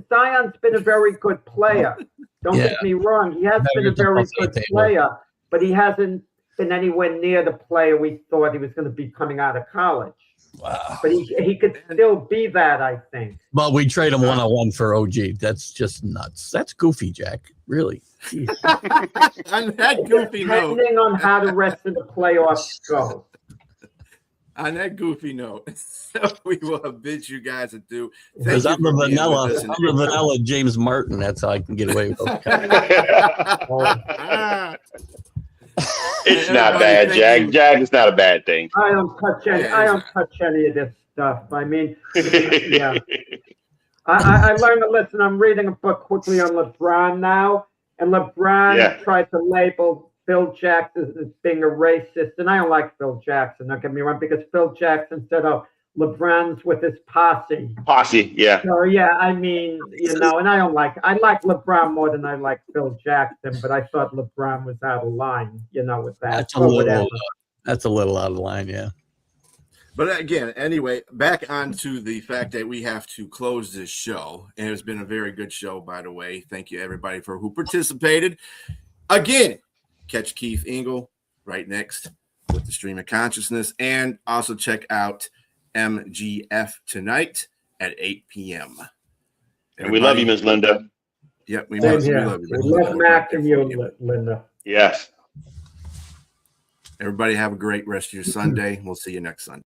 Zion's been a very good player. Don't get me wrong. He has been a very good player, but he hasn't been anywhere near the player we thought he was going to be coming out of college. Wow. But he could still be that, I think. Well, we trade him one-on-one for OG. That's just nuts. That's goofy, Jack. Really. On that goofy note. Depending on how the rest of the playoffs go. On that goofy note, we will bid you guys adieu. Because I'm the vanilla James Martin. That's how I can get away with it. It's not bad, Jack. Jack, it's not a bad thing. I don't touch any of this stuff. I mean, yeah. I learned a lesson. I'm reading a book quickly on LeBron now, and LeBron tried to label Phil Jackson as being a racist, and I don't like Phil Jackson. Don't get me wrong, because Phil Jackson said, "Oh, LeBron's with his posse." Posse, yeah. So yeah, I mean, and I don't like. I like LeBron more than I like Phil Jackson, but I thought LeBron was out of line, with that. That's a little out of line, yeah. But again, anyway, back onto the fact that we have to close this show, and it's been a very good show, by the way. Thank you, everybody, for who participated. Again, catch Keith Ingle right next with the Stream of Consciousness, and also check out MGF tonight at 8 p.m. And we love you, Ms. Linda. Yep, we love you. We love Mac and you, Linda. Yes. Everybody have a great rest of your Sunday. We'll see you next Sunday.